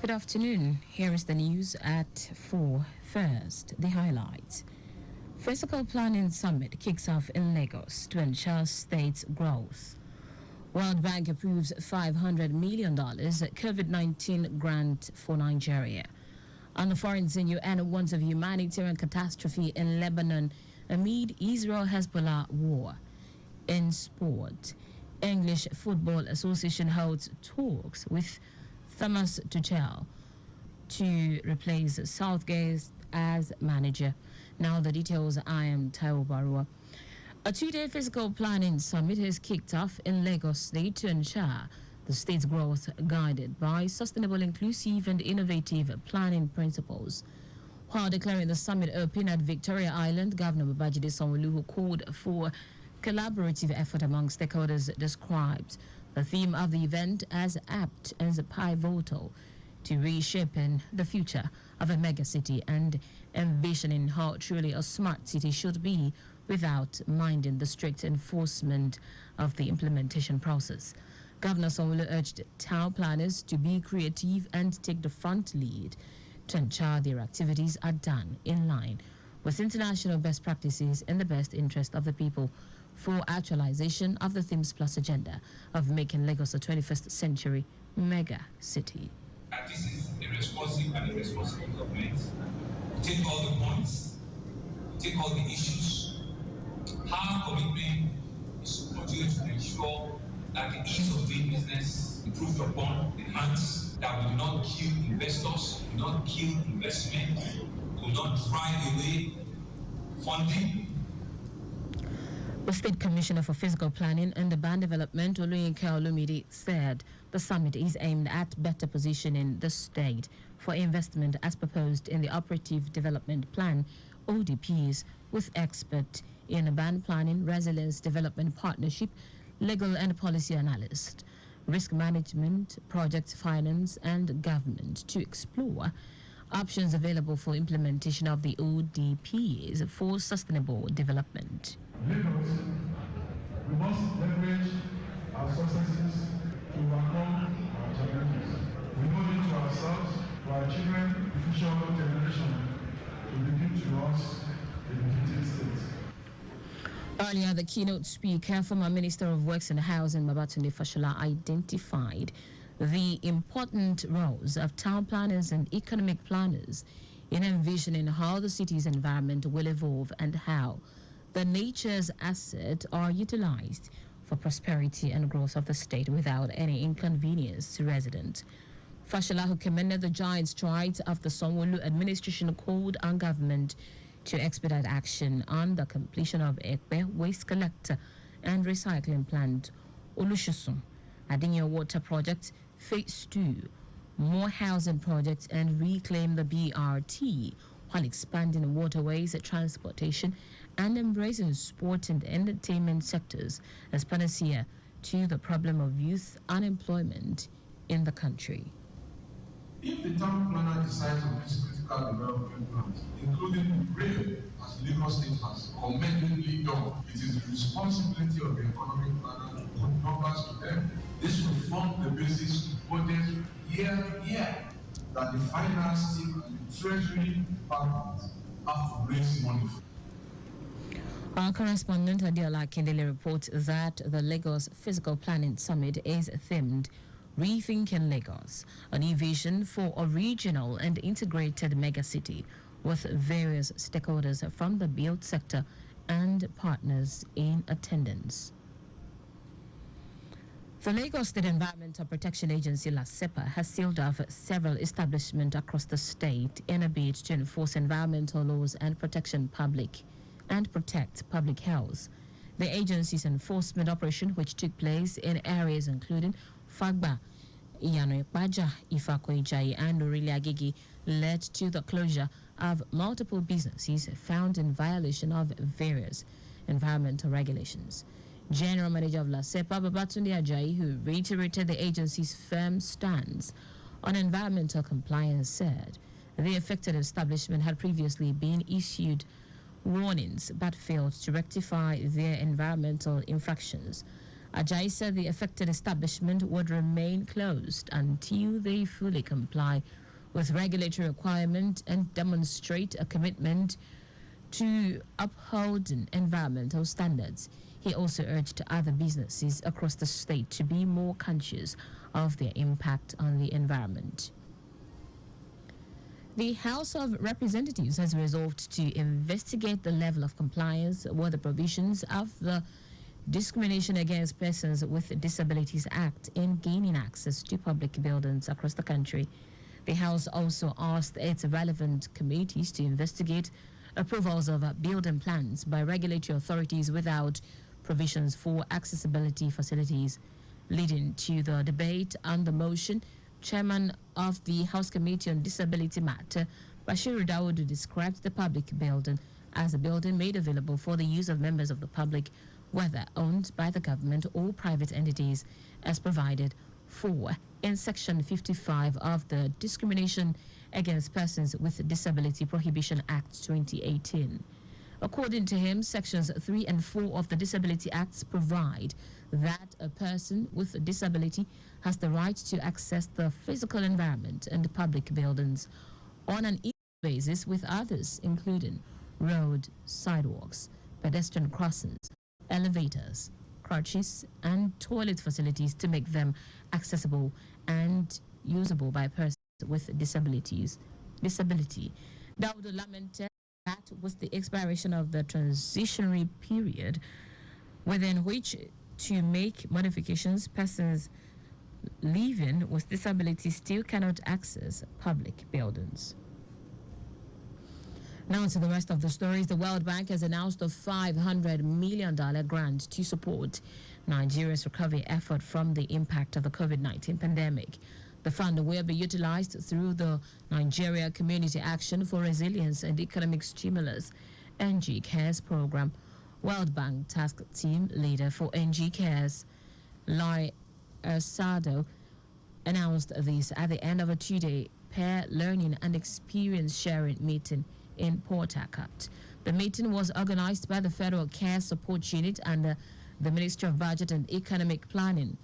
Good afternoon. Here is the news at 4. First, the highlights. Physical Planning Summit kicks off in Lagos to ensure state's growth. World Bank approves $500 million COVID-19 grant for Nigeria. On the foreign scene, UN warns of humanitarian catastrophe in Lebanon amid Israel-Hezbollah war. In sport, English Football Association holds talks with Thomas Tuchel to replace Southgate as manager. Now the details. I am Taiwo Baruwa. A two-day physical planning summit has kicked off in Lagos State to ensure the state's growth guided by sustainable, inclusive and innovative planning principles. While declaring the summit open at Victoria Island, Governor Babajide Sanwo-Olu, who called for collaborative effort among stakeholders, described the theme of the event as apt and pivotal to reshaping the future of a megacity and envisioning how truly a smart city should be without minding the strict enforcement of the implementation process. Governor Sanwo-Olu urged town planners to be creative and take the front lead to ensure their activities are done in line with international best practices in the best interest of the people for actualization of the Themes Plus agenda of making Lagos a 21st century mega city. This is a responsive and irresponsible government. We take all the points, we take all the issues. Our commitment is to continue to ensure that the ease of doing business improved upon, enhanced, that we do not kill investors, we do not kill investment, we will not drive away funding. The State Commissioner for Physical Planning and Urban Development, Oluyinka Olumide, said the summit is aimed at better positioning the state for investment as proposed in the Operative Development Plan, ODPs, with experts in urban planning, resilience development partnership, legal and policy analyst, risk management, project finance and government to explore options available for implementation of the ODPs for sustainable development. Lagos, we must leverage our successes to overcome our challenges. We owe it to ourselves, to our children, the future generation, to begin to us a defeated state. Earlier, the keynote speaker, former Minister of Works and Housing, Babatunde Fashola, identified the important roles of town planners and economic planners in envisioning how the city's environment will evolve and how the nature's assets are utilized for prosperity and growth of the state without any inconvenience to residents. Fashola, who commended the giant strides of the Sanwo-Olu administration, called on government to expedite action on the completion of Ekpe waste collector and recycling plant, Olushosun, Adinyo Water Project, Phase 2, more housing projects, and reclaim the BRT, while expanding waterways, transportation, and embracing sport and entertainment sectors as panacea to the problem of youth unemployment in the country. If the town planner decides on these critical development plans, including rail, as Lagos State has commendably done, it is the responsibility of the economic planner to put numbers to them. This will form the basis of budget year to year that the finance team and the treasury department have to raise money for. Our correspondent Adiola Kendele reports that the Lagos Physical Planning Summit is themed Rethinking Lagos, a new vision for a regional and integrated megacity with various stakeholders from the build sector and partners in attendance. The Lagos State Environmental Protection Agency, LASEPA, has sealed off several establishments across the state in a bid to enforce environmental laws and protect public health. The agency's enforcement operation, which took place in areas including Fagba, Iyano Ipaja, Ifako Ijayi, and Orili Agigi, led to the closure of multiple businesses found in violation of various environmental regulations. General Manager of LASEPA, Babatunde Ajayi, who reiterated the agency's firm stance on environmental compliance, said the affected establishment had previously been issued warnings but failed to rectify their environmental infractions. Ajayi said the affected establishment would remain closed until they fully comply with regulatory requirement and demonstrate a commitment to upholding environmental standards. He also urged other businesses across the state to be more conscious of their impact on the environment. The House of Representatives has resolved to investigate the level of compliance with the provisions of the Discrimination Against Persons with Disabilities Act in gaining access to public buildings across the country. The House also asked its relevant committees to investigate approvals of building plans by regulatory authorities without provisions for accessibility facilities. Leading to the debate on the motion, Chairman of the House Committee on Disability Matter, Bashir Dawood, described the public building as a building made available for the use of members of the public, whether owned by the government or private entities, as provided for in Section 55 of the Discrimination Against Persons with Disability Prohibition Act 2018. According to him, Sections 3 and 4 of the Disability Acts provide that a person with a disability has the right to access the physical environment and public buildings on an equal basis with others, including road, sidewalks, pedestrian crossings, elevators, crutches, and toilet facilities to make them accessible and usable by persons with disability. Dawood lamented that with the expiration of the transitionary period within which to make modifications, persons living with disabilities still cannot access public buildings. Now to the rest of the stories. The World Bank has announced a $500 million grant to support Nigeria's recovery effort from the impact of the COVID-19 pandemic. The fund will be utilized through the Nigeria Community Action for Resilience and Economic Stimulus (NG Cares) program. World Bank Task Team Leader for NG Cares, Lai Ersado, announced this at the end of a two-day peer learning and experience sharing meeting in Port Harcourt. The meeting was organized by the Federal Care Support Unit and the Ministry of Budget and Economic Planning.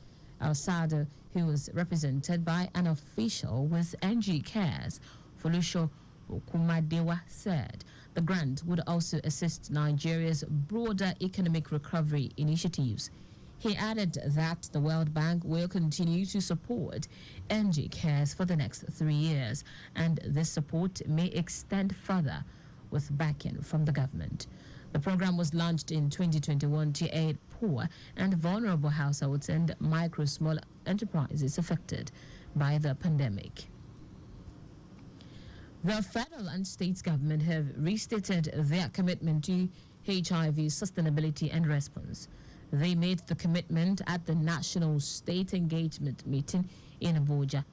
Ersado, who was represented by an official with NG Cares, Folusho Okumadewa, said the grant would also assist Nigeria's broader economic recovery initiatives. He added that the World Bank will continue to support NG Cares for the next 3 years, and this support may extend further with backing from the government. The program was launched in 2021 to aid poor and vulnerable households and small enterprises affected by the pandemic. The federal and state government have restated their commitment to HIV sustainability and response. They made the commitment at the National State Engagement Meeting in Abuja.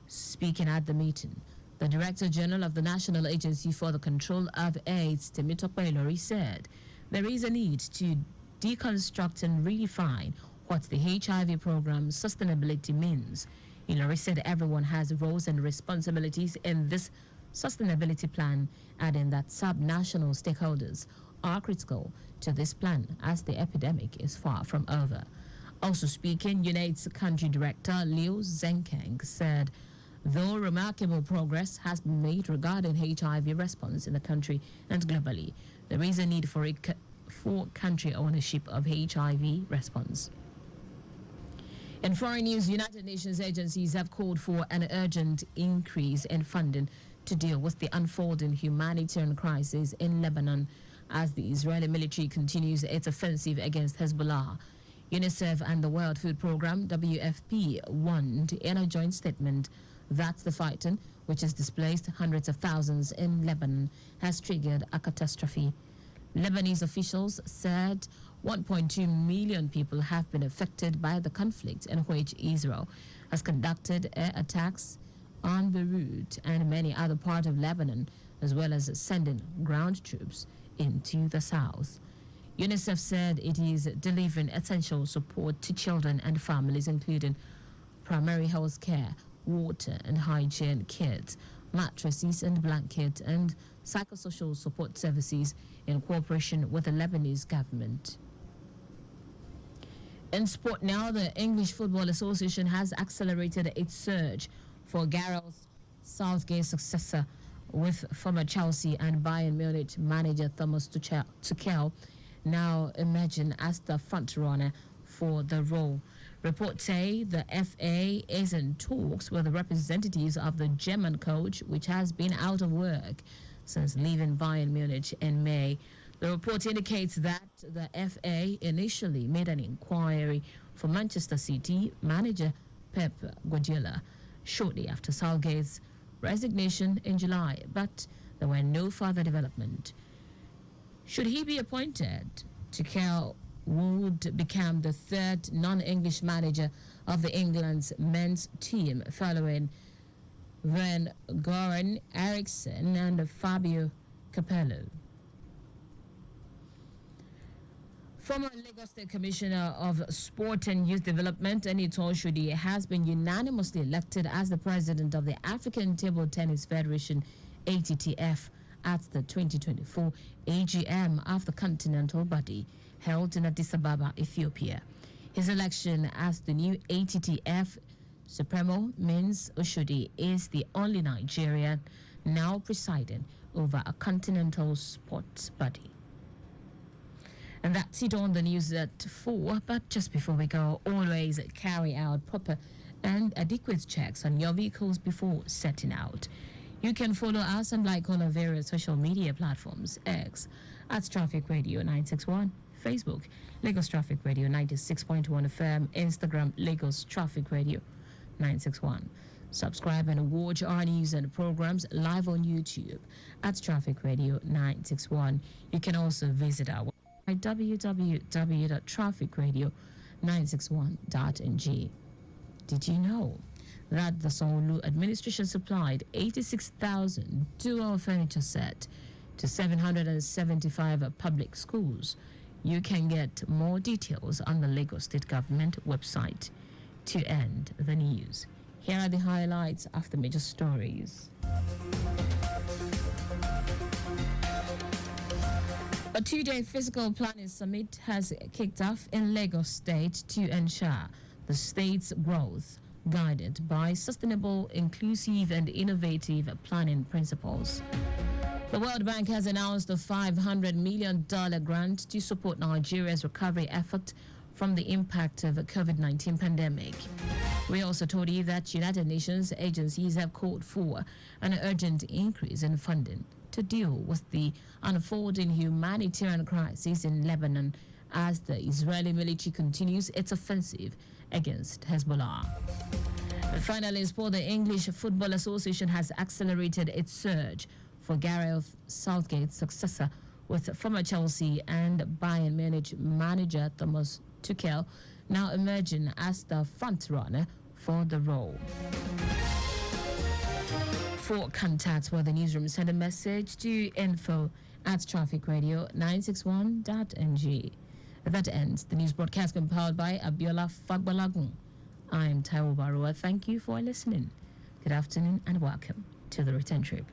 Speaking at the meeting, the Director General of the National Agency for the Control of AIDS, Temitope Ilori, said there is a need to deconstruct and redefine what the HIV program sustainability means. Ilori said everyone has roles and responsibilities in this sustainability plan, adding that sub-national stakeholders are critical to this plan as the epidemic is far from over. Also speaking, UNAIDS Country Director Liu Zenkeng said though remarkable progress has been made regarding HIV response in the country and globally, there is a need for country ownership of HIV response. In foreign news, United Nations agencies have called for an urgent increase in funding to deal with the unfolding humanitarian crisis in Lebanon as the Israeli military continues its offensive against Hezbollah. UNICEF and the World Food Programme, WFP, warned in a joint statement that the fighting, which has displaced hundreds of thousands in Lebanon, has triggered a catastrophe. Lebanese officials said 1.2 million people have been affected by the conflict in which Israel has conducted air attacks on Beirut and many other parts of Lebanon, as well as sending ground troops into the south. UNICEF said it is delivering essential support to children and families, including primary health care, water and hygiene kits, mattresses and blankets, and psychosocial support services in cooperation with the Lebanese government. In sport now, the English Football Association has accelerated its search for Gareth Southgate's successor, with former Chelsea and Bayern Munich manager Thomas Tuchel now emerging as the front-runner for the role. Reports say the FA is in talks with the representatives of the German coach, which has been out of work since leaving Bayern Munich in May. The report indicates that the FA initially made an inquiry for Manchester City manager Pep Guardiola shortly after Southgate's resignation in July, but there were no further development. Should he be appointed, Tuchel would become the third non-English manager of the England's men's team, following Van Goren Eriksson and Fabio Capello. Former Lagos State Commissioner of Sport and Youth Development, Eniton Shudi, has been unanimously elected as the president of the African Table Tennis Federation, ATTF, at the 2024 AGM of the continental body held in Addis Ababa, Ethiopia. His election as the new ATTF Supremo means Oshodi is the only Nigerian now presiding over a continental sports body. And that's it on the news at 4. But just before we go, always carry out proper and adequate checks on your vehicles before setting out. You can follow us and like all our various social media platforms: X at Traffic Radio 961, Facebook Lagos Traffic Radio 96.1 FM, Instagram Lagos Traffic Radio 961. Subscribe and watch our news and programs live on YouTube at Traffic Radio 961. You can also visit our website www.trafficradio961.ng. Did you know that the Sanwo-Olu administration supplied 86,000 dual furniture set to 775 public schools? You can get more details on the Lagos State Government website. To end the news, here are the highlights of the major stories. A 2-day physical planning summit has kicked off in Lagos State to ensure the state's growth, guided by sustainable, inclusive, and innovative planning principles. The World Bank has announced a $500 million grant to support Nigeria's recovery effort from the impact of the COVID-19 pandemic. We also told you that United Nations agencies have called for an urgent increase in funding to deal with the unfolding humanitarian crisis in Lebanon as the Israeli military continues its offensive against Hezbollah. And finally, in sport, the English Football Association has accelerated its search for Gareth Southgate's successor, with former Chelsea and Bayern Munich manager Thomas Tuchel now emerging as the front-runner for the role. For contacts with the newsroom, send a message to info@trafficradio961.ng. That ends the news broadcast compiled by Abiola Fagbalagun. I'm Taiwo Baruwa. Thank you for listening. Good afternoon and welcome to the return trip.